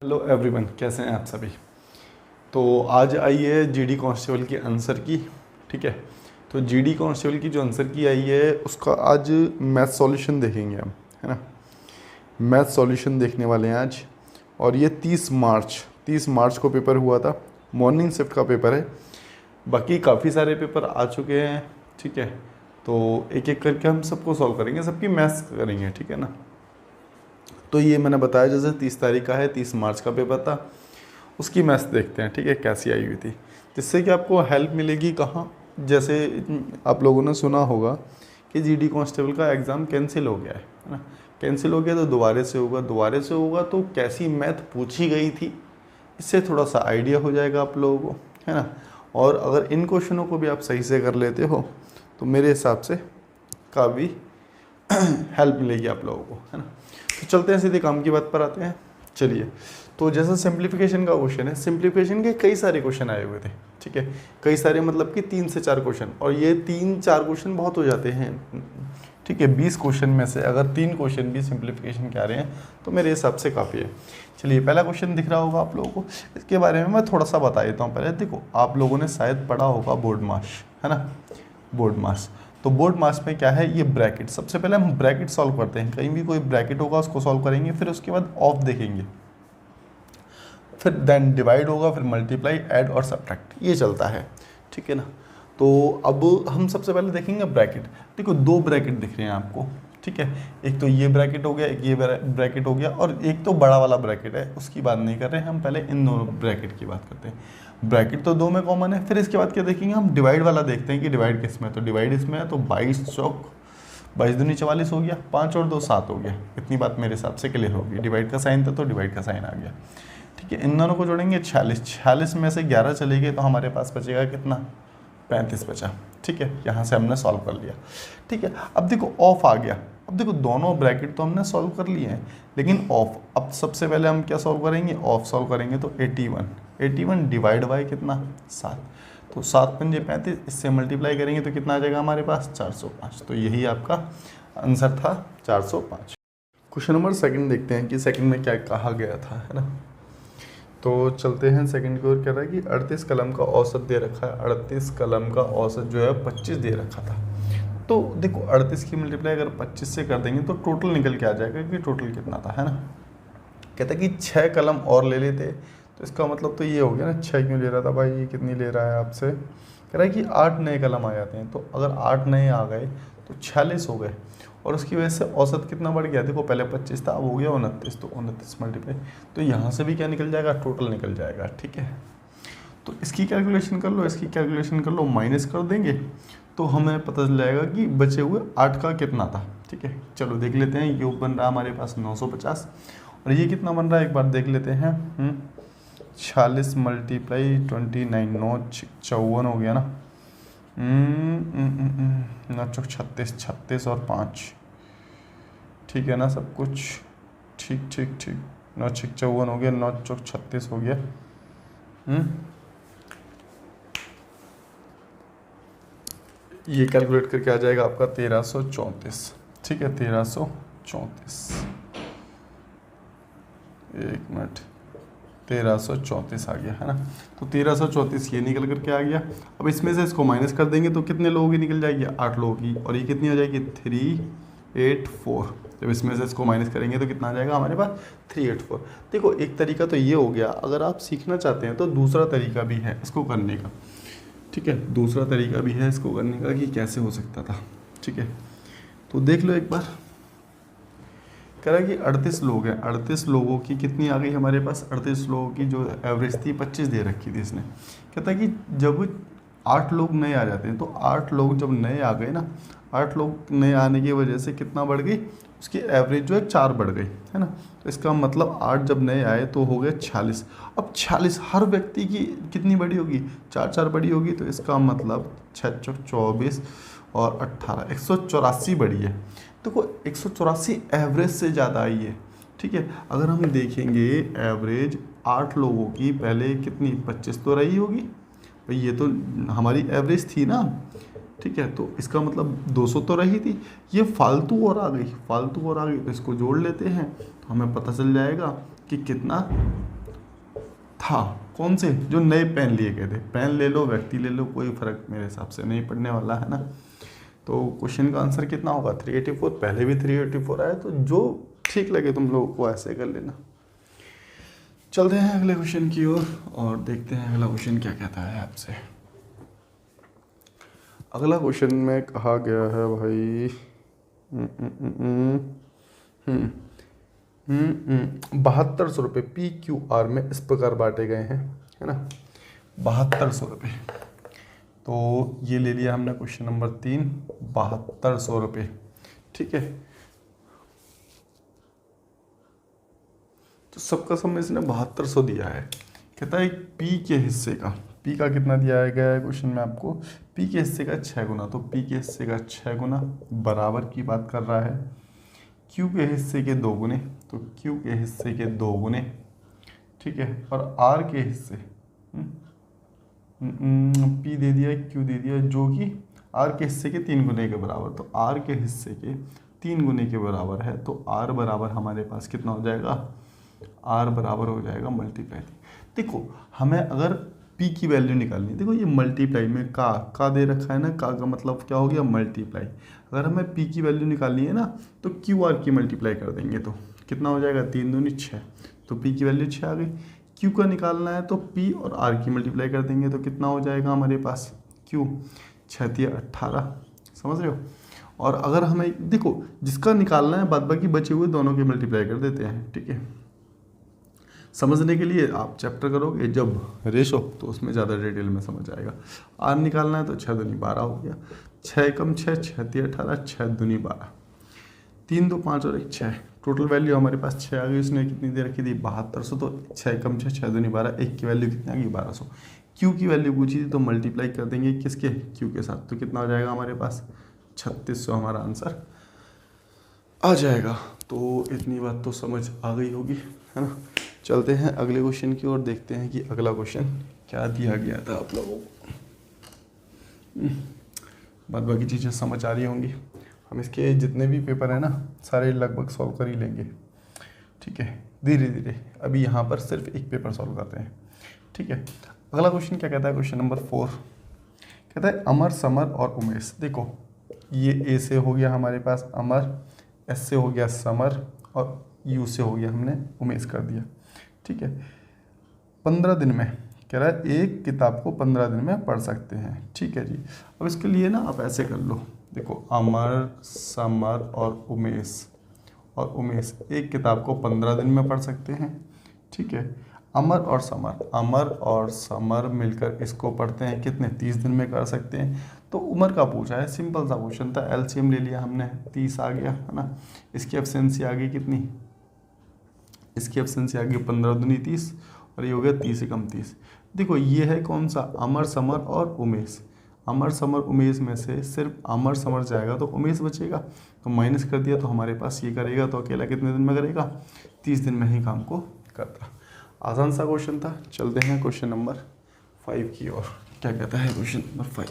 Hello everyone, कैसे हैं आप सभी। तो आज आई है जीडी कांस्टेबल की आंसर की। ठीक है, तो जीडी कांस्टेबल की जो आंसर की आई है उसका आज मैथ सॉल्यूशन देखेंगे हम, है ना। मैथ सॉल्यूशन देखने वाले हैं आज। और ये 30 मार्च को पेपर हुआ था। मॉर्निंग शिफ्ट का पेपर है। बाकी काफ़ी सारे पेपर आ चुके हैं। ठीक है, तो एक एक करके हम सबको सॉल्व करेंगे, सबकी मैथ्स करेंगे, ठीक है ना। तो ये मैंने बताया जैसे 30 तारीख का है, 30 मार्च का पेपर था, उसकी मैथ्स देखते हैं। ठीक है, कैसी आई हुई थी, जिससे कि आपको हेल्प मिलेगी। कहाँ, जैसे आप लोगों ने सुना होगा कि जीडी कांस्टेबल का एग्ज़ाम कैंसिल हो गया है ना। कैंसिल हो गया तो दोबारे से होगा तो कैसी मैथ पूछी गई थी, इससे थोड़ा सा आइडिया हो जाएगा आप लोगों को, है ना। और अगर इन क्वेश्चनों को भी आप सही से कर लेते हो तो मेरे हिसाब से काफ़ी हेल्प मिलेगी आप लोगों को, है ना। तो चलते हैं, सीधे काम की बात पर आते हैं। चलिए, तो जैसा सिंप्लीफिकेशन का क्वेश्चन है, सिंप्लीफिकेशन के कई सारे क्वेश्चन आए हुए थे। ठीक है, कई सारे मतलब कि 3 से 4 क्वेश्चन, और ये 3-4 क्वेश्चन बहुत हो जाते हैं। ठीक है, 20 क्वेश्चन में से अगर 3 क्वेश्चन भी सिंप्लीफिकेशन के आ रहे हैं तो मेरे हिसाब से काफ़ी है। चलिए, पहला क्वेश्चन दिख रहा होगा आप लोगों को, इसके बारे में मैं थोड़ा सा बता देता हूँ। पहले देखो, आप लोगों ने शायद पढ़ा होगा बोर्ड मास, है ना, बोर्ड मास। तो बोर्ड मास में क्या है, ये ब्रैकेट। सबसे पहले हम ब्रैकेट सॉल्व करते हैं, कहीं भी कोई ब्रैकेट होगा उसको सॉल्व करेंगे, फिर उसके बाद ऑफ देखेंगे, फिर देन डिवाइड होगा, फिर मल्टीप्लाई, ऐड और सब्ट्रैक्ट, ये चलता है। ठीक है ना। तो अब हम सबसे पहले देखेंगे ब्रैकेट। देखो, 2 ब्रैकेट दिख रहे हैं आपको। ठीक है, एक तो ये ब्रैकेट हो गया, एक ये ब्रैकेट हो गया, और एक तो बड़ा वाला ब्रैकेट है, उसकी बात नहीं कर रहे हैं हम, पहले इन दोनों ब्रैकेट की बात करते हैं। ब्रैकेट तो 2 में कॉमन है। फिर इसके बाद क्या देखेंगे हम, डिवाइड वाला देखते हैं कि डिवाइड किस में है। तो डिवाइड इसमें है, तो 22 चौक 22 दूनी 44 हो गया, 5 और 2 7 हो गया। इतनी बात मेरे हिसाब से क्लियर होगी। डिवाइड का साइन था तो डिवाइड का साइन आ गया। ठीक है, इन दोनों को जोड़ेंगे 46 में से 11 चले गए तो हमारे पास बचेगा कितना, 35 बचा। ठीक है, यहाँ से हमने सॉल्व कर लिया। ठीक है, अब देखो ऑफ आ गया। अब देखो, दोनों ब्रैकेट तो हमने सॉल्व कर लिए हैं, लेकिन ऑफ, अब सबसे पहले हम क्या सॉल्व करेंगे, ऑफ सॉल्व करेंगे। तो 81 डिवाइड बाई कितना, 7, तो 7 पंजे 35, इससे मल्टीप्लाई करेंगे तो कितना आ जाएगा हमारे पास, 405। तो यही आपका आंसर था, 405। क्वेश्चन नंबर 2 देखते हैं कि सेकंड में क्या कहा गया था, है ना। तो चलते हैं सेकंड की ओर। कह रहा है कि 38 कलम का औसत दे रखा है। 38 कलम का औसत जो है 25 दे रखा था। तो देखो, 38 की मल्टीप्लाई अगर 25 से कर देंगे तो टोटल निकल के आ जाएगा कि टोटल कितना था, है ना। कहता है कि 6 कलम और ले लेते, तो इसका मतलब तो ये हो गया ना, 6 क्यों ले रहा था भाई, ये कितनी ले रहा है आपसे। कह रहा है कि 8 नए कलम आ जाते हैं। तो अगर 8 नए आ गए तो 46 हो गए, और उसकी वजह से औसत कितना बढ़ गया। देखो, पहले 25 था, अब हो गया 29, तो 29 मल्टीप्लाई, तो यहाँ से भी क्या निकल जाएगा, टोटल निकल जाएगा। ठीक है, तो इसकी कैलकुलेशन कर लो, इसकी कैलकुलेशन कर लो, माइनस कर देंगे तो हमें पता चल जाएगा कि बचे हुए 8 का कितना था। ठीक है, चलो देख लेते हैं। योग बन रहा है हमारे पास 950, और ये कितना बन रहा है एक बार देख लेते हैं। 46 मल्टीप्लाई 29, 9 54 हो गया ना। 9 चौक 36, 36 और 5, ठीक है ना, सब कुछ ठीक ठीक ठीक। 9 छक 54 हो गया, 9 चौक 36 हो गया। ये कैलकुलेट करके आ जाएगा आपका 1334। ठीक है, 1334, एक मिनट, 1334 आ गया, है ना। तो 1334 ये निकल करके आ गया। अब इसमें से इसको माइनस कर देंगे तो कितने लोगों की निकल जाएगी, 8 लोगों की, और ये कितनी आ जाएगी, 384। जब इसमें से इसको माइनस करेंगे तो कितना आ जाएगा हमारे पास, 384। देखो, एक तरीका तो ये हो गया। अगर आप सीखना चाहते हैं तो दूसरा तरीका भी है इसको करने का। ठीक है, दूसरा तरीका भी है इसको करने का कि कैसे हो सकता था। ठीक है, तो देख लो एक बार। कह रहा है कि 38 लोग हैं, 38 लोगों की कितनी आ गई हमारे पास, 38 लोगों की जो एवरेज थी 25 दे रखी थी इसने। कहता है कि जब 8 लोग नए आ जाते हैं, तो 8 लोग जब नए आ गए ना, 8 लोग नए आने की वजह से कितना बढ़ गई, उसकी एवरेज जो है 4 बढ़ गई, है ना। तो इसका मतलब 8 जब नए आए तो हो गए 46। अब 46 हर व्यक्ति की कितनी बड़ी होगी, 4 बड़ी होगी। तो इसका मतलब 6 चौक 24 और 18, 184 बड़ी है। देखो, 184 एवरेज से ज़्यादा आई है। ठीक है, अगर हम देखेंगे एवरेज 8 लोगों की पहले कितनी, 25 तो रही होगी भाई, ये तो हमारी एवरेज थी ना। ठीक है, तो इसका मतलब 200 तो रही थी, ये फालतू और आ गई, तो इसको जोड़ लेते हैं तो हमें पता चल जाएगा कि कितना, था। कौन से? जो नए पेन लिए गए थे। पेन ले लो, व्यक्ति ले लो, कोई फर्क मेरे हिसाब से नहीं पड़ने वाला है ना। तो क्वेश्चन का आंसर कितना होगा? 384। पहले भी 384 आया, तो जो ठीक लगे तुम लोगों को ऐसे कर लेना। चलते हैं अगले क्वेश्चन की ओर और देखते हैं अगला क्वेश्चन क्या कहता है आपसे। अगला क्वेश्चन में कहा गया है भाई 7200 रुपये PQR में इस प्रकार बांटे गए हैं, है ना। 7200 रुपये, तो ये ले लिया हमने क्वेश्चन नंबर 3, 7200 रुपये, ठीक है। तो सबका सम इसने 7200 दिया है। कहता है पी के हिस्से का, पी का कितना दिया गया है क्वेश्चन में आपको? पी के हिस्से का 6 गुना, तो पी के हिस्से का 6 गुना बराबर की बात कर रहा है क्यू के हिस्से के 2 गुने, तो क्यू के हिस्से के 2 गुने, ठीक है। और आर के हिस्से पी दे दिया, क्यू दे दिया, जो कि आर के हिस्से के 3 गुने के बराबर, तो आर के हिस्से के 3 गुने के बराबर है। तो आर बराबर हमारे पास कितना हो जाएगा? आर बराबर हो जाएगा मल्टीप्लाई। देखो हमें अगर पी की वैल्यू निकालनी है, देखो ये मल्टीप्लाई में का दे रखा है ना, का मतलब क्या हो गया? मल्टीप्लाई। अगर हमें पी की वैल्यू निकालनी है ना, तो क्यू आर की मल्टीप्लाई कर देंगे, तो कितना हो जाएगा? 3 दूनी 6, तो पी की वैल्यू 6 आ गई। क्यू का निकालना है तो पी और आर की मल्टीप्लाई कर देंगे, तो कितना हो जाएगा हमारे पास? क्यू 6 तिया 18, समझ रहे हो। और अगर हमें देखो जिसका निकालना है, बाद बाकी बचे हुए दोनों की मल्टीप्लाई कर देते हैं, ठीक है। समझने के लिए आप चैप्टर करोगे जब रेशो, तो उसमें ज़्यादा डिटेल में समझ आएगा। आर निकालना है तो 6 दूनी 12 हो गया, 6 कम 6, 6 तिया 18, 6 दूनी 12, 3 2 5 और 1 6, टोटल वैल्यू हमारे पास 6 आ गई। उसने कितनी दे रखी थी? 7200, तो 6 कम 6, 6 दूनी 12, 1 की वैल्यू कितनी आ गई? 1200। क्यू की वैल्यू पूछी थी, तो मल्टीप्लाई कर देंगे किसके? क्यू के साथ, तो कितना हो जाएगा हमारे पास? 3600 हमारा आंसर आ जाएगा। तो इतनी बात तो समझ आ गई होगी, है ना। चलते हैं अगले क्वेश्चन की ओर, देखते हैं कि अगला क्वेश्चन क्या दिया गया था आप लोगों को। बाद बाकी चीज़ें समझ आ रही होंगी। हम इसके जितने भी पेपर हैं ना, सारे लगभग सॉल्व कर ही लेंगे, ठीक है, धीरे धीरे। अभी यहाँ पर सिर्फ एक पेपर सॉल्व करते हैं, ठीक है। अगला क्वेश्चन क्या कहता है? क्वेश्चन नंबर 4 कहता है अमर, समर और उमेश। देखो ये ए से हो गया हमारे पास अमर, एस से हो गया समर, और यू से हो गया हमने उमेश कर दिया, ठीक है। 15 दिन में कह रहा है एक किताब को 15 दिन में पढ़ सकते हैं, ठीक है जी। अब इसके लिए ना आप ऐसे कर लो, देखो अमर, समर और उमेश एक किताब को 15 दिन में पढ़ सकते हैं, ठीक है। अमर और समर मिलकर इसको पढ़ते हैं कितने? 30 दिन में कर सकते हैं। तो उमर का पूछा है, सिंपल सा क्वेश्चन था, एलसीएम ले लिया हमने, 30 आ गया, है ना। इसकी एफिशिएंसी आ गई कितनी? इसकी एफिशिएंसी आ गई 15 दूनी 30, और ये हो गया 30 से कम 30। देखो ये है कौन सा? अमर, समर और उमेश। अमर, समर, उमेश में से सिर्फ अमर, समर जाएगा तो उमेश बचेगा, तो माइनस कर दिया, तो हमारे पास ये करेगा, तो अकेला कितने दिन में करेगा? 30 दिन में ही काम को करता। आसान सा क्वेश्चन था। चलते हैं क्वेश्चन नंबर 5 की ओर। क्या कहता है क्वेश्चन नंबर 5?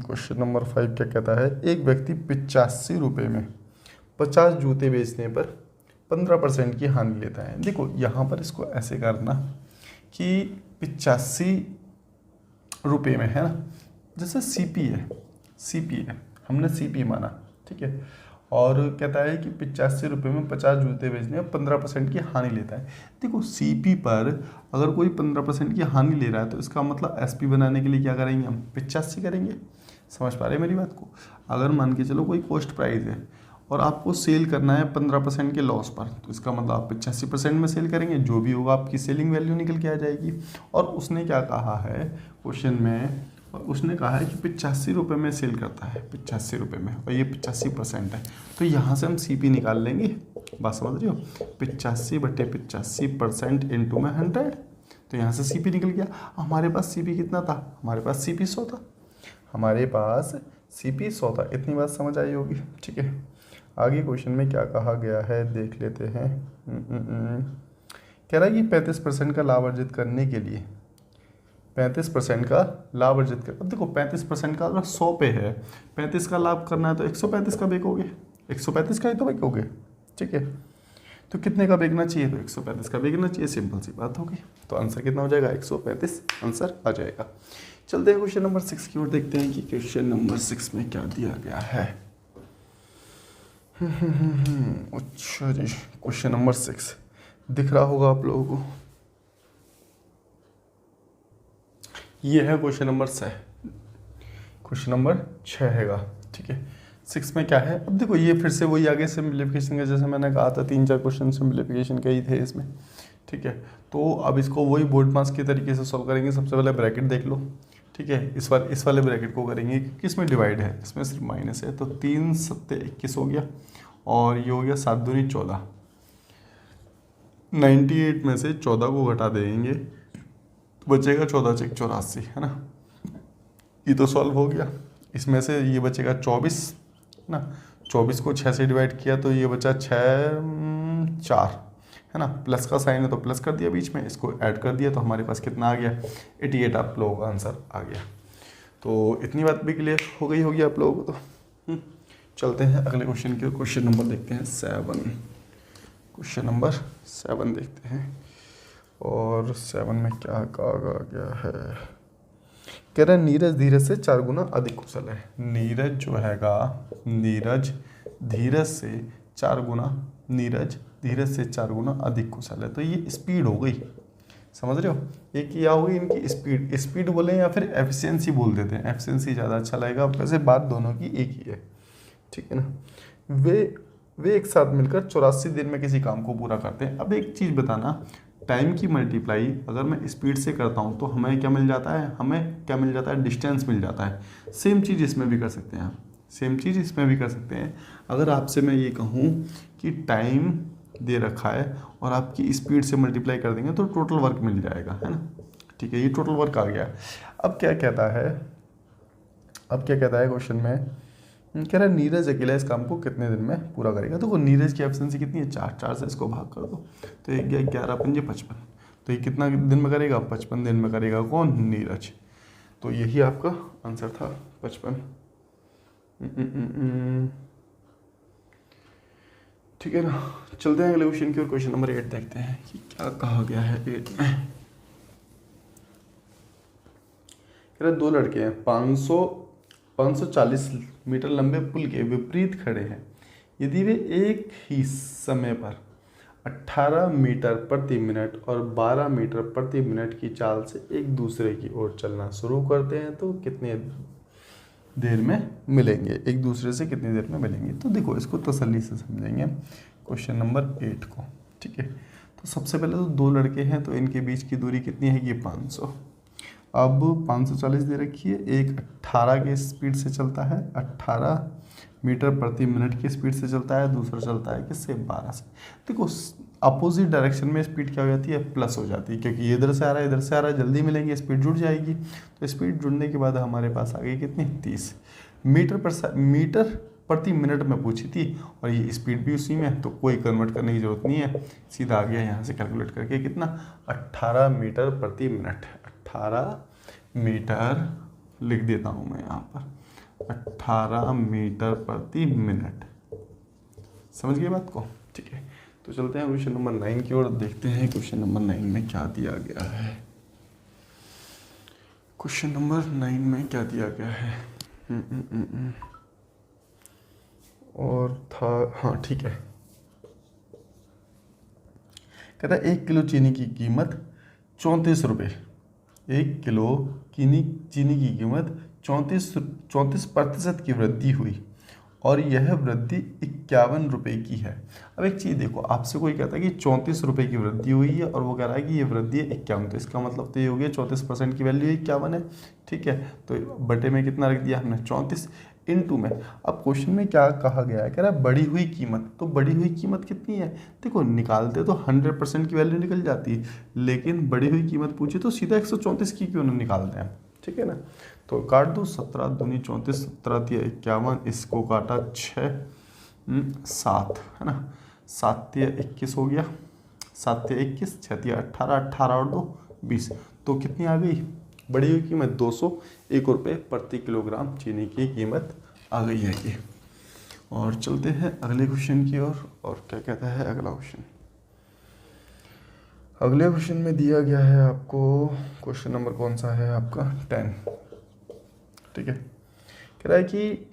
क्वेश्चन नंबर 5 क्या कहता है? एक व्यक्ति 85 रुपये में 50 जूते बेचने पर 15% की हानि लेता है। देखो यहाँ पर इसको ऐसे करना कि 85 रुपये में, है ना, जैसे सीपी है, हमने सीपी माना, ठीक है। और कहता है कि 85 रुपये में 50 जूते बेचने में 15% की हानि लेता है। देखो सीपी पर अगर कोई 15% की हानि ले रहा है, तो इसका मतलब एसपी बनाने के लिए क्या करेंगे? हम 85 करेंगे। समझ पा रहे हैं मेरी बात को? अगर मान के चलो कोई कॉस्ट प्राइस है और आपको सेल करना है 15% के लॉस पर, तो इसका मतलब आप 85% में सेल करेंगे, जो भी होगा आपकी सेलिंग वैल्यू निकल के आ जाएगी। और उसने क्या कहा है क्वेश्चन में? उसने कहा है कि 85 रुपये में सेल करता है, 85 रुपये में, और ये 85% है, तो यहाँ से हम सीपी निकाल लेंगे। बात समझ रही हो? 85/85% इंटू में 100, तो यहाँ से सीपी निकल गया। हमारे पास सीपी कितना था? हमारे पास सीपी 100 था, इतनी बात समझ आई होगी, ठीक है। आगे क्वेश्चन में क्या कहा गया है देख लेते हैं। कह रहा है कि 35% का लाभ अर्जित करने के लिए 35% का लाभ अर्जित कर, अब देखो 35% का अगर 100 पे है, 35 का लाभ करना है तो 135 का बेचोगे, 135 का ही तो बेचोगे, ठीक है। तो कितने का बिकना चाहिए, तो 135 का बिकना चाहिए, सिंपल सी बात होगी। तो आंसर कितना हो जाएगा, 135 आंसर आ जाएगा। चलते हैं क्वेश्चन नंबर 6 की ओर, देखते हैं कि क्वेश्चन नंबर 6 में क्या दिया गया है। अच्छा जी, क्वेश्चन नंबर 6 दिख रहा होगा आप लोगों को, ये है क्वेश्चन नंबर 6, क्वेश्चन नंबर 6 हैगा, ठीक है। 6 में क्या है, अब देखो ये फिर से वही आगे सिंप्लीफिकेशन का, जैसे मैंने कहा था 3-4 क्वेश्चन सिंप्लीफिकेशन के ही थे इसमें, ठीक है। तो अब इसको वही बोर्ड मास के तरीके से सॉल्व करेंगे। सबसे पहले ब्रैकेट देख लो, ठीक है। इस वाले ब्रैकेट को करेंगे, किस में डिवाइड है, इसमें सिर्फ माइनस है, तो 3 7 21 हो गया, और ये हो गया 7 दूनी 14। 98 में से 14 को घटा देंगे, बचेगा 14 × 84, है ना। ये तो सॉल्व हो गया। इसमें से ये बचेगा 24, है ना। 24 को 6 से डिवाइड किया तो ये बचा 6 4, है ना। प्लस का साइन है तो प्लस कर दिया बीच में, इसको ऐड कर दिया तो हमारे पास कितना आ गया, 88 आप लोगों का आंसर आ गया। तो इतनी बात भी क्लियर हो गई होगी आप लोगों को। तो चलते हैं अगले क्वेश्चन की, क्वेश्चन नंबर देखते हैं 7। क्वेश्चन नंबर 7 देखते हैं, और 7 में क्या कहा गया है। कह रहा है नीरज धीरज से 4 गुना अधिक कुशल है। नीरज जो हैगा, नीरज धीरज से 4 गुना, नीरज धीरज से 4 गुना अधिक कुशल है। तो ये स्पीड हो गई, समझ रहे हो, ये क्या हो गई इनकी स्पीड। स्पीड बोले या फिर एफिशिएंसी बोल देते हैं, एफिशिएंसी ज़्यादा अच्छा लगेगा, वैसे बात दोनों की एक ही है, ठीक है ना। वे एक साथ मिलकर 84 दिन में किसी काम को पूरा करते हैं। अब एक चीज़ बताना, टाइम की मल्टीप्लाई अगर मैं स्पीड से करता हूँ तो हमें क्या मिल जाता है, हमें क्या मिल जाता है, डिस्टेंस मिल जाता है। सेम चीज़ इसमें भी कर सकते हैं आप, सेम चीज़ इसमें भी कर सकते हैं। अगर आपसे मैं ये कहूँ कि टाइम दे रखा है और आपकी स्पीड से मल्टीप्लाई कर देंगे तो टोटल वर्क मिल जाएगा, है ना, ठीक है। ये टोटल वर्क आ गया। अब क्या कहता है क्वेश्चन में, कह रहा है नीरज अकेला इस काम को कितने दिन में पूरा करेगा। तो नीरज की एफिशिएंसी कितनी है, 4 से इसको भाग कर दो तो 11 पंजे 55। तो ये कितना दिन में करेगा, 55 दिन में करेगा। कौन, नीरज। तो यही आपका आंसर था, 55। ठीक है ना। चलते हैं अगले क्वेश्चन की ओर, क्वेश्चन नंबर 8 देखते हैं कि क्या कहा गया है 8 में। कह रहा है 2 लड़के हैं 540 मीटर लंबे पुल के विपरीत खड़े हैं। यदि वे एक ही समय पर 18 मीटर प्रति मिनट और 12 मीटर प्रति मिनट की चाल से एक दूसरे की ओर चलना शुरू करते हैं तो कितने देर में मिलेंगे, एक दूसरे से कितनी देर में मिलेंगे। तो देखो इसको तसल्ली से समझेंगे क्वेश्चन नंबर 8 को, ठीक है। तो सबसे पहले तो 2 लड़के हैं तो इनके बीच की दूरी कितनी है, ये 500। अब 540 दे रखी है, एक 18 के स्पीड से चलता है, 18 मीटर प्रति मिनट की स्पीड से चलता है, दूसरा चलता है किससे, 12 से। देखो अपोजिट डायरेक्शन में स्पीड क्या हो जाती है, प्लस हो जाती है, क्योंकि ये इधर से आ रहा है इधर से आ रहा है, जल्दी मिलेंगे, स्पीड जुड़ जाएगी। तो स्पीड जुड़ने के बाद हमारे पास आ गई कितनी, 30 मीटर प्रति मिनट में पूछी थी, और ये स्पीड भी उसी में, तो कोई कन्वर्ट करने की जरूरत नहीं है, सीधा आ गया यहाँ से कैलकुलेट करके कितना, 18 मीटर प्रति मिनट। 18 मीटर लिख देता हूँ मैं यहाँ पर, 18 मीटर प्रति मिनट। समझ गए बात को, ठीक है। तो चलते हैं क्वेश्चन नंबर 9 की ओर, देखते हैं क्वेश्चन नंबर 9 में क्या दिया गया है। क्वेश्चन नंबर 9 में क्या दिया गया है, और था, हाँ ठीक है। कहता है 1 किलो चीनी की कीमत 34 रुपये, 1 किलो चीनी की कीमत 34% की वृद्धि हुई और यह वृद्धि 51 रुपये की है। अब एक चीज़ देखो, आपसे कोई कहता है कि 34 रुपये की वृद्धि हुई है और वो कह रहा है कि ये वृद्धि है 51, तो इसका मतलब तो ये हो गया 34% की वैल्यू 51 है, ठीक है। तो बटे में कितना रख दिया हमने, 34 इनटू में। अब क्वेश्चन में क्या कहा गया है, कह रहा है बढ़ी हुई कीमत, तो बढ़ी हुई कीमत कितनी है, देखो निकालते तो 100% की वैल्यू निकल जाती है, लेकिन बढ़ी हुई कीमत पूछी तो सीधा 134 की क्यों ना निकालते हैं, ठीक है ना। तो काट दो, 17 दूनी 34, 17 तिया 51, इसको काटा 6 7, है ना, 7 तिया 21 हो गया, 7 तिया 21, 6 तिया 18, 18 और 2 20, तो कितनी आ गई, बढ़ी हुई कीमत 201 रुपये प्रति किलोग्राम चीनी की कीमत आ गई है ये। और चलते हैं अगले क्वेश्चन की ओर, और क्या कहता है अगला क्वेश्चन। अगले क्वेश्चन में दिया गया है आपको, क्वेश्चन नंबर कौन सा है आपका 10, ठीक है। कह रहा है कि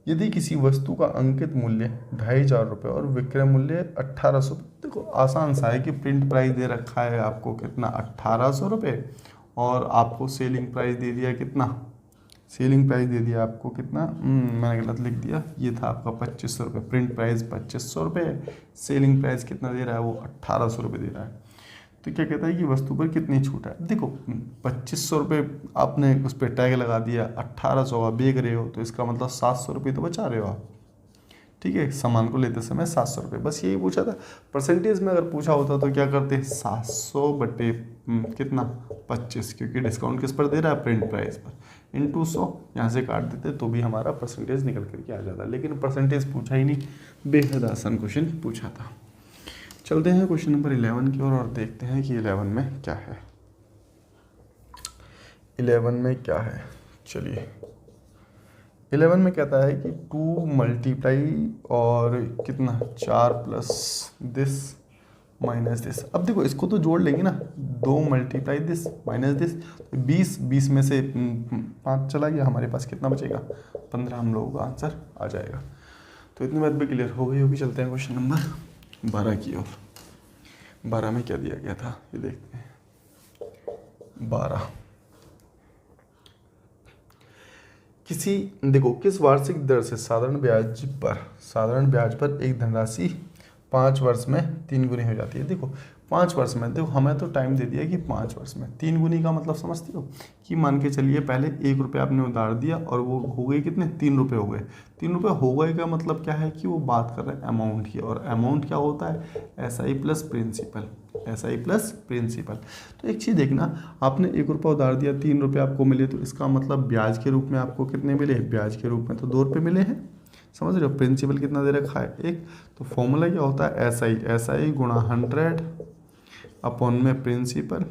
यदि किसी वस्तु का अंकित मूल्य 2500 रुपये और विक्रय मूल्य 1800, देखो आसान सा है कि प्रिंट प्राइस दे रखा है आपको कितना 1800 रुपये, और आपको सेलिंग प्राइस दे दिया कितना, सेलिंग प्राइस दे दिया आपको कितना, मैंने गलत लिख दिया, ये था आपका 2500 रुपये, प्रिंट प्राइस 2500 रुपये, सेलिंग प्राइस कितना दे रहा है वो 1800 रुपये दे रहा है। तो क्या कहता है कि वस्तु पर कितनी छूट है। देखो 2500 रुपये आपने उस पर टैग लगा दिया, 1800 का बेच रहे हो तो इसका मतलब 700 रुपये तो बचा रहे हो आप, ठीक है। सामान को लेते समय 700 रुपये, बस यही पूछा था। परसेंटेज में अगर पूछा होता तो क्या करते, 700 बटे कितना 25, क्योंकि डिस्काउंट किस पर दे रहा है, प्रिंट प्राइस पर, इंटू 100 यहाँ से काट देते तो भी हमारा परसेंटेज निकल करके आ जाता। लेकिन परसेंटेज पूछा ही नहीं, बेहद आसान क्वेश्चन पूछा था। चलते हैं क्वेश्चन नंबर 11 की ओर और देखते हैं कि 11 में क्या है। 11 में क्या है, चलिए 11 में कहता है कि 2 मल्टीप्लाई और कितना 4 प्लस दिस माइनस दिस। अब देखो इसको तो जोड़ लेंगे ना, 2 मल्टीप्लाई दिस माइनस दिस, 20 में से 5 चला गया, हमारे पास कितना बचेगा 15, हम लोगों का आंसर आ जाएगा। तो इतनी बात भी क्लियर हो गई होगी। चलते हैं क्वेश्चन नंबर 12 की ओर। 12 में क्या दिया गया था ये देखते हैं। 12 किस वार्षिक दर से साधारण ब्याज पर एक धनराशि 5 वर्ष में 3 गुनी हो जाती है। देखो 5 वर्ष में, देखो हमें तो टाइम दे दिया कि 5 वर्ष में 3 गुनी का मतलब समझती हो कि मान के चलिए पहले 1 रुपये आपने उधार दिया और वो हो गए कितने 3 रुपये हो गए। 3 रुपये हो गए का मतलब क्या है कि वो बात कर रहे हैं अमाउंट की, और अमाउंट क्या होता है SI plus principal, SI plus principal. तो एक चीज़ देखना, आपने 1 रुपया उधार दिया, 3 रुपये आपको मिले, तो इसका मतलब ब्याज के रूप में आपको कितने मिले, ब्याज के रूप में तो 2 रुपये मिले हैं, समझ रहे हो। प्रिंसिपल कितना दे रखा है 1, तो फॉर्मूला क्या होता है SI गुणा 100 अपॉन में प्रिंसिपल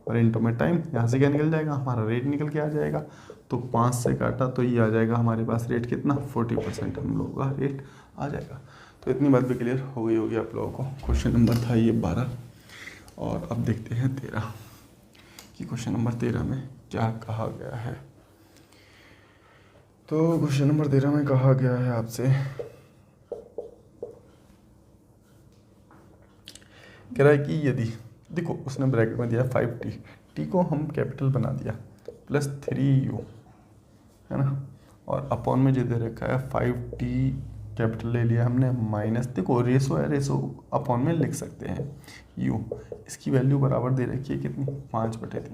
और इंटू में टाइम। यहाँ से क्या निकल जाएगा, हमारा रेट निकल के आ जाएगा। तो 5 से काटा तो ये आ जाएगा हमारे पास रेट कितना 40% हम लोगों का रेट आ जाएगा। तो इतनी बात भी क्लियर हो गई होगी आप लोगों को। क्वेश्चन नंबर था ये 12, और अब देखते हैं 13 कि क्वेश्चन नंबर 13 में क्या कहा गया है। तो क्वेश्चन नंबर 13 में कहा गया है आपसे, कह रहा है कि यदि, देखो उसने ब्रैकेट में दिया 5t, t को हम कैपिटल बना दिया प्लस 3u, है ना, और अपॉन में जो दे रखा है 5t कैपिटल ले लिया हमने, माइनस, देखो रेसो है, रेसो अपॉन में लिख सकते हैं u, इसकी वैल्यू बराबर दे रखी है कितनी 5/3,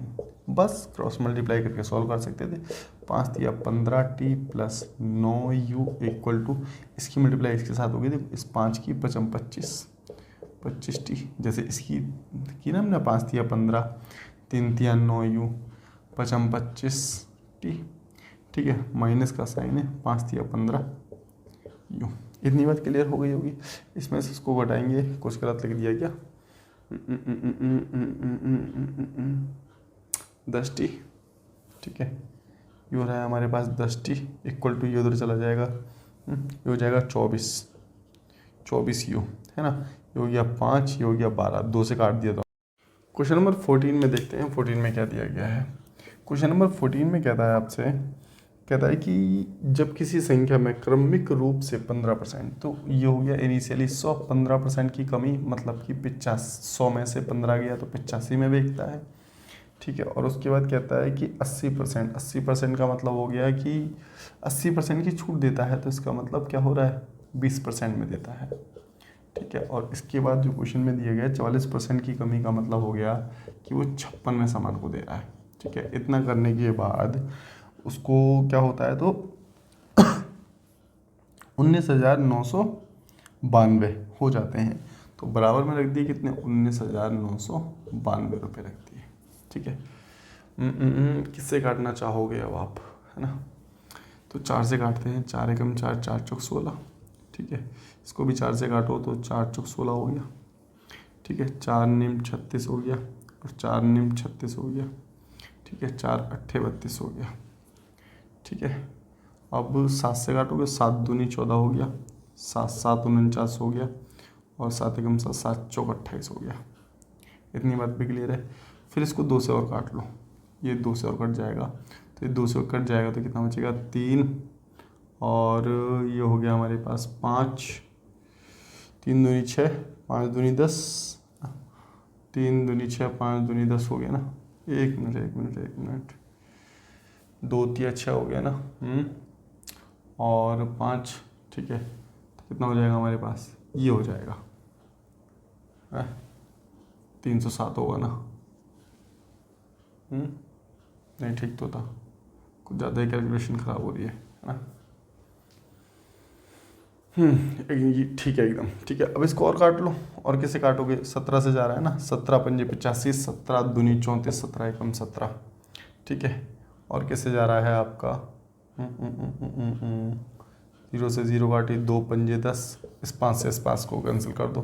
बस क्रॉस मल्टीप्लाई करके सॉल्व कर सकते थे। 5 दिया 15t plus 9u equal to, इसकी मल्टीप्लाई इसके साथ होगी, देखो इस 5 की 25t, जैसे इसकी की ना हमने 5 दिया 15, 3 दिया 9u 25t, ठीक है, माइनस का साइन है, 5 दिया 15u। इतनी बात क्लियर हो गई होगी। इसमें से इसको घटाएंगे, कुछ गलत लिख दिया क्या, 10t, ठीक है, ये हो रहा है हमारे पास 10t इक्वल टू, ये उधर चला जाएगा, ये हो जाएगा 24u, है ना, ये हो गया 5, ये हो गया 12, 2 से काट दिया। तो क्वेश्चन नंबर 14 में देखते हैं 14 में क्या दिया गया है। क्वेश्चन नंबर 14 में कहता है आपसे, कहता है कि जब किसी संख्या में क्रमिक रूप से 15%, तो ये हो गया इनिशियली 100, 15% की कमी, मतलब कि 100 में से 15 गया तो 85 में बेचता है, ठीक है। और उसके बाद कहता है कि 80% का मतलब हो गया कि 80% की छूट देता है, तो इसका मतलब क्या हो रहा है 20% में देता है, ठीक है। और इसके बाद जो क्वेश्चन में दिया गया 44% की कमी का मतलब हो गया कि वो 56 में सामान को दे रहा है, ठीक है। इतना करने के बाद उसको क्या होता है, तो 19,992 हो जाते हैं, तो बराबर में रख दिए कितने 19,992 रुपये रख दिए, ठीक है। किससे काटना चाहोगे अब आप, है ना, तो 4 से काटते हैं, 4 एकम 4, 4 चौक 16, ठीक है। इसको भी 4 से काटो तो 4 चौक 16 हो गया, ठीक है। 4 निम 36 हो गया, और 4 निम 36 हो गया, ठीक है। 4 अट्ठे 32 हो गया, ठीक है। अब 7 से काटोगे, 7 दूनी 14 हो गया, 7 7 49 हो गया, और 7 एकम 7, 7 चौक 28 हो गया। इतनी बात भी क्लियर है। फिर इसको 2 से और काट लो, ये 2 से और कट जाएगा, तो ये 2 से कट जाएगा तो कितना बचेगा 3, और ये हो गया हमारे पास 5, 3 दूनी 6, 5 दूनी 10, 3 दूनी 6, 5 दूनी 10 हो गया ना। एक मिनट, 2 3 6 हो गया ना। और 5, ठीक है, तो कितना हो जाएगा हमारे पास, ये हो जाएगा 307 होगा ना। नहीं ठीक तो था, कुछ ज़्यादा ही कैलकुलेशन ख़राब हो रही है ना। ठीक है एकदम ठीक है। अब इसको और काट लो, और कैसे काटोगे, 17 से जा रहा है ना, 17 पंजे 85, 17 दूनी 34, 17 एकम 17, ठीक है। और कैसे जा रहा है आपका 0 से 0 काटी, 2 पंजे 10, इस 5 से इस 5 को कैंसिल कर दो,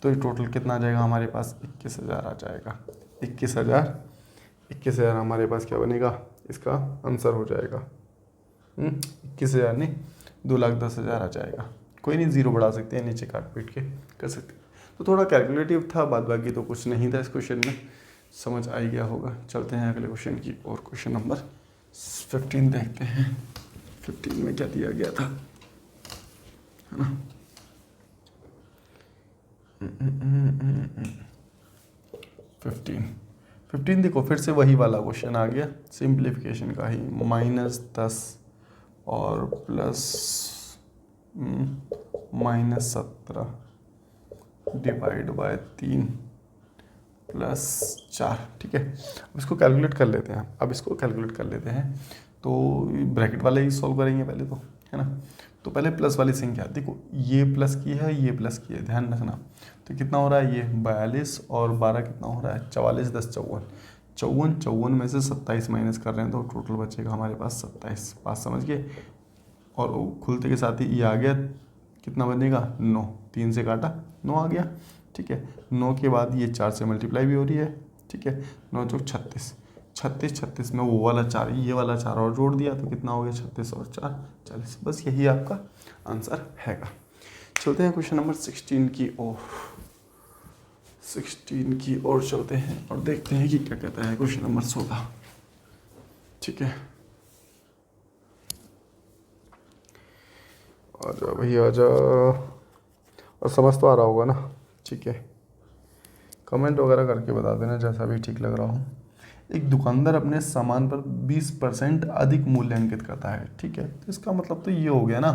तो ये टोटल कितना आ जाएगा हमारे पास, 21,000 आ जाएगा। 21,000 हमारे पास क्या बनेगा, इसका आंसर हो जाएगा 21,000 नहीं, 2,10,000 आ जाएगा। कोई नहीं, 0 बढ़ा सकते हैं, नीचे काट पीट के कर सकते हैं। तो थोड़ा कैलकुलेटिव था, बाद बाकी तो कुछ नहीं था इस क्वेश्चन में, समझ आ ही गया होगा। चलते हैं अगले क्वेश्चन की और, क्वेश्चन नंबर 15 देखते हैं। 15 में क्या दिया गया था, है ना। 15 देखो, फिर से वही वाला क्वेश्चन आ गया, सिंप्लीफिकेशन का ही, -10 और -17 डिवाइड बाय 3 + 4, ठीक है। अब इसको कैलकुलेट कर लेते हैं। तो ब्रैकेट वाले ही सॉल्व करेंगे पहले तो, है ना। तो पहले प्लस वाली संख्या देखो, ये प्लस की है, ये प्लस की है, ध्यान रखना। तो कितना हो रहा है, ये 42 और 12 कितना हो रहा है, 44, 10 54, 54 में से 27 माइनस कर रहे हैं, तो टोटल बचेगा हमारे पास 27। बात समझ गए। और खुलते के साथ ही ये आ गया, कितना बनेगा 9, 3 से काटा 9 आ गया, ठीक है। 9 के बाद ये 4 से मल्टीप्लाई भी हो रही है, ठीक है। 9 चौक 36, 36 में वो वाला 4, ये वाला 4 और जोड़ दिया, तो कितना हो गया 36 और 4 40। बस यही आपका आंसर हैगा। चलते हैं क्वेश्चन नंबर 16 की ओर चलते हैं और देखते हैं कि क्या कहता है क्वेश्चन नंबर 16, ठीक है। आजा भैया आजा, और समझ तो आ रहा होगा ना, ठीक है। कमेंट वगैरह करके बता देना जैसा भी ठीक लग रहा हो। एक दुकानदार अपने सामान पर 20% अधिक मूल्य अंकित करता है, ठीक है। तो इसका मतलब तो ये हो गया ना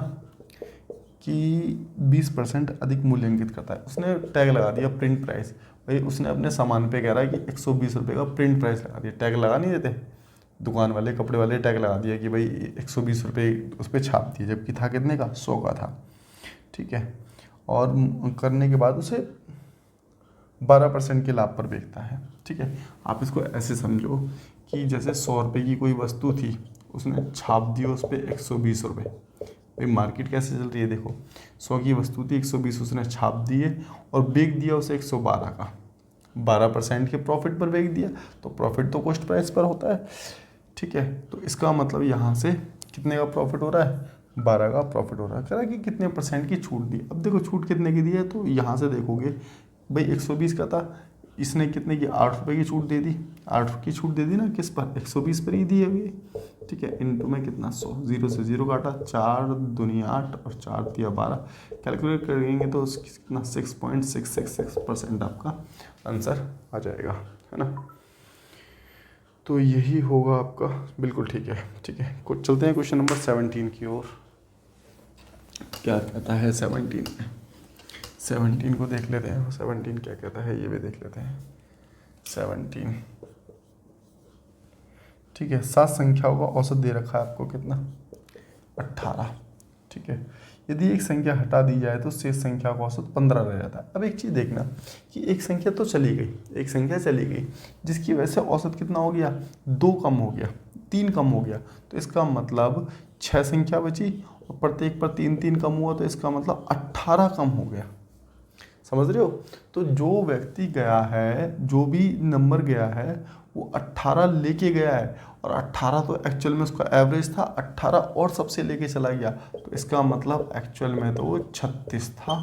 कि 20% अधिक मूल्य अंकित करता है। उसने टैग लगा दिया प्रिंट प्राइस, भाई उसने अपने सामान पे कह रहा है कि 120 रुपये का प्रिंट प्राइस लगा दिया। टैग लगा नहीं देते दुकान वाले, कपड़े वाले, टैग लगा दिया कि भाई 120 रुपये उस पर छाप दिए, जबकि था कितने का, 100 का था, ठीक है। और करने के बाद उसे 12% के लाभ पर बेचता है, ठीक है। आप इसको ऐसे समझो कि जैसे 100 रुपये की कोई वस्तु थी, उसने छाप दिया उस पर 120 रुपये। भाई मार्केट कैसे चल रही है देखो, 100 की वस्तु थी, 120 उसने छाप दिए और बेच दिया उसे 112 का, 12% के प्रॉफिट पर बेच दिया, तो प्रॉफिट तो कॉस्ट प्राइस पर होता है, ठीक है। तो इसका मतलब यहाँ से कितने का प्रॉफिट हो रहा है, 12 का प्रॉफिट हो रहा है। कह रहा है कि कितने % की छूट दी। अब देखो छूट कितने की दी है, तो यहाँ से देखोगे भाई 120 का था, इसने कितने की 8 रुपये की छूट दे दी, 8 की छूट दे दी ना, किस पर, 120 पर ही दी है अभी, ठीक है। इनटू में कितना 100, 0 से 0 काटा, 4 दूनी 8 और 4 दिया 12, कैलकुलेट करेंगे तो कितना 6.666% आपका आंसर आ जाएगा, है ना। तो यही होगा आपका, बिल्कुल ठीक है, ठीक है। कुछ चलते हैं क्वेश्चन नंबर 17 की ओर, क्या कहता है 17 में। 17 को देख लेते हैं, 17 क्या कहता है ये भी देख लेते हैं। 17, ठीक है। 7 संख्याओं का औसत दे रखा है आपको, कितना, 18, ठीक है। यदि एक संख्या हटा दी जाए तो शेष संख्या का औसत 15 रह जाता है। अब एक चीज़ देखना कि एक संख्या तो चली गई, एक संख्या चली गई, जिसकी वजह से औसत कितना हो गया, 2 कम हो गया, 3 कम हो गया, तो इसका मतलब 6 संख्या बची और प्रत्येक पर 3 कम हुआ, तो इसका मतलब 18 कम हो गया। समझ रहे हो। तो जो व्यक्ति गया है, जो भी नंबर गया है, वो 18 लेके गया है, और 18 तो एक्चुअल में उसका एवरेज था, 18 और सबसे लेके चला गया, तो इसका मतलब एक्चुअल में तो वो 36 था।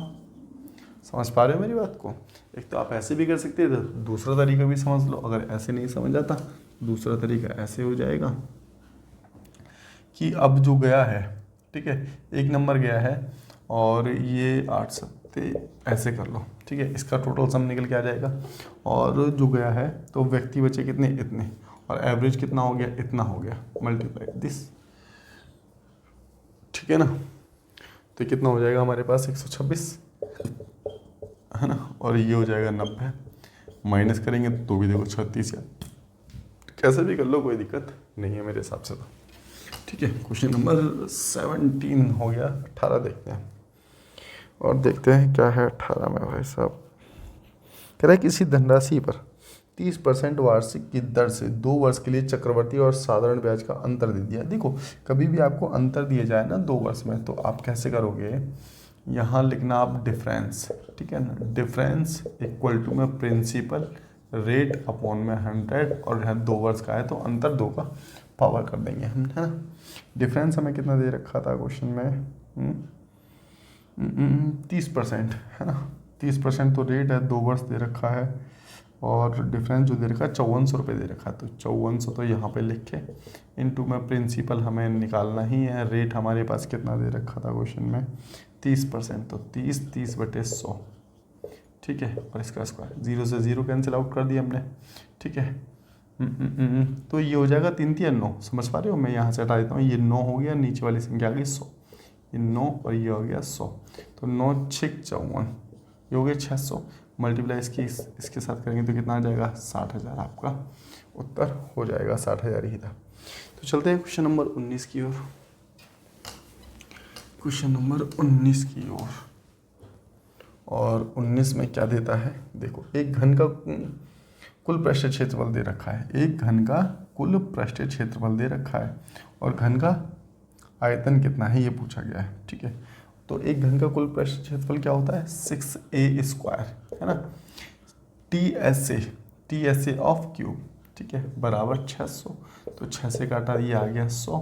समझ पा रहे हो मेरी बात को? एक तो आप ऐसे भी कर सकते हैं, दूसरा तरीका भी समझ लो। अगर ऐसे नहीं समझ आता, दूसरा तरीका ऐसे हो जाएगा कि अब जो गया है, ठीक है, 1 नंबर गया है और ये 8 सत्ते ऐसे कर लो, ठीक है, इसका टोटल सम निकल के आ जाएगा। और जो गया है तो व्यक्ति बचे कितने, इतने, और एवरेज कितना हो गया, इतना हो गया, मल्टीप्लाई दिस, ठीक है ना। तो कितना हो जाएगा हमारे पास 126, है ना, और ये हो जाएगा 90, माइनस करेंगे तो भी देखो 36, या कैसे भी कर लो, कोई दिक्कत नहीं है मेरे हिसाब से तो, ठीक है। क्वेश्चन नंबर 17 हो गया। 18 देखते हैं, और देखते हैं क्या है 18 में भाई साहब। कह रहा है किसी धनराशि पर 30% वार्षिक की दर से 2 वर्ष के लिए चक्रवर्ती और साधारण ब्याज का अंतर दे दिया। देखो कभी भी आपको अंतर दिया जाए ना 2 वर्ष में, तो आप कैसे करोगे, यहाँ लिखना आप डिफरेंस, ठीक है ना, डिफरेंस इक्वल टू में प्रिंसिपल रेट अपॉन में 100, और यहाँ 2 वर्ष का है तो अंतर 2 का पावर कर देंगे हम, है ना। डिफरेंस हमें कितना दे रखा था क्वेश्चन में, 30%, है ना, 30% तो रेट है, 2 वर्ष दे रखा है, और डिफरेंस जो दे रखा है 5400 रुपये दे रखा है, तो 5400 तो यहाँ पे लिख के इनटू में प्रिंसिपल हमें निकालना ही है। रेट हमारे पास कितना दे रखा था क्वेश्चन में, 30%, तो 30/100, ठीक है, और इसका स्क्वायर, 0 से 0 कैंसिल आउट कर दिया हमने, ठीक है। तो ये हो जाएगा 3 3 9, समझ पा रहे हो? मैं यहाँ से हटा देता हूँ, ये 9 हो गया, नीचे वाली संख्या आ गई 100, ये 9 और ये हो गया 100, तो 9 6 54, ये हो गया 600, मल्टीप्लाई इसके साथ करेंगे तो कितना आ जाएगा, 60,000, आपका उत्तर हो जाएगा 60,000 ही था। तो चलते हैं क्वेश्चन नंबर 19 की ओर। क्वेश्चन नंबर 19 की ओर, और 19 में क्या देता है, देखो एक घन का कुल पृष्ठीय क्षेत्रफल दे रखा है, एक घन का कुल पृष्ठीय क्षेत्रफल दे रखा है, और घन का आयतन कितना है ये पूछा गया है, ठीक है। तो एक घन का कुल पृष्ठीय क्षेत्रफल क्या होता है, 6a², है ना, TSA ऑफ क्यूब, ठीक है, बराबर 600, तो 6 से काटा ये आ गया 100,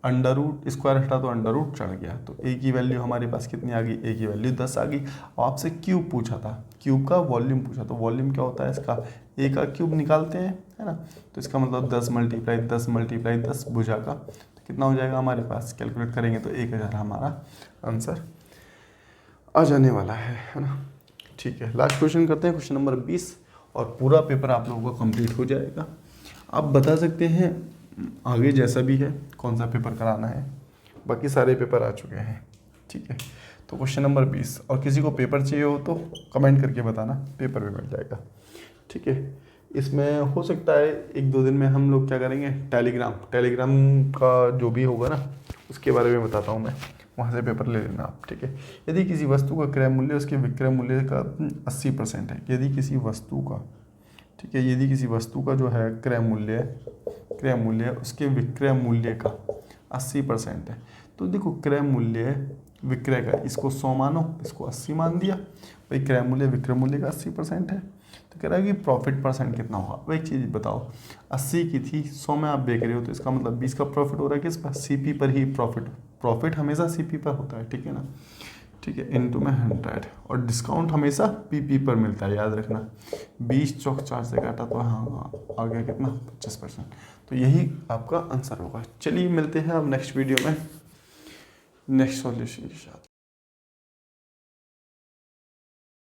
अंडर रूट स्क्वायर हटा तो अंडर रूट चढ़ गया, तो ए की वैल्यू हमारे पास कितनी आ गई, ए की वैल्यू 10 आ गई। और आपसे क्यूब पूछा था, क्यूब का वॉल्यूम पूछा, तो वॉल्यूम क्या होता है इसका, ए का क्यूब निकालते हैं, है ना, तो इसका मतलब 10 × 10 भुजा का, तो कितना हो जाएगा हमारे पास, कैलकुलेट करेंगे तो 1000 हमारा आंसर आ जाने वाला है ना। ठीक है, लास्ट क्वेश्चन करते हैं, क्वेश्चन नंबर 20, और पूरा पेपर आप लोगों का कंप्लीट हो जाएगा। आप बता सकते हैं आगे जैसा भी है कौन सा पेपर कराना है, बाकी सारे पेपर आ चुके हैं, ठीक है। तो क्वेश्चन नंबर 20, और किसी को पेपर चाहिए हो तो कमेंट करके बताना, पेपर भी मिल जाएगा, ठीक है। इसमें हो सकता है 1-2 दिन में हम लोग क्या करेंगे, टेलीग्राम का जो भी होगा ना उसके बारे में बताता हूँ मैं, वहाँ से पेपर ले लेना आप, ठीक है। यदि किसी वस्तु का क्रय मूल्य उसके विक्रय मूल्य का 80% है, यदि किसी वस्तु का, ठीक है, यदि किसी वस्तु का जो है क्रय मूल्य उसके विक्रय मूल्य का 80% है, तो देखो क्रय मूल्य विक्रय का, इसको 100 मानो, इसको 80 मान दिया, भाई क्रय मूल्य विक्रय मूल्य का 80% है, तो कह रहा है कि प्रॉफिट परसेंट कितना होगा। अब एक चीज़ बताओ, 80 की थी, 100 में आप बेच रहे हो, तो इसका मतलब 20 का प्रॉफिट हो रहा है किस पर, सीपी पर ही प्रॉफिट हमेशा सीपी पर होता है, ठीक है ना, ठीक है, इनटू में 100, और डिस्काउंट हमेशा पीपी पर मिलता है, याद रखना। 20 चौक 4 से काटा तो हाँ आ गया कितना, 25%, तो यही आपका आंसर होगा। चलिए मिलते हैं अब नेक्स्ट वीडियो में नेक्स्ट सॉल्यूशन के साथ।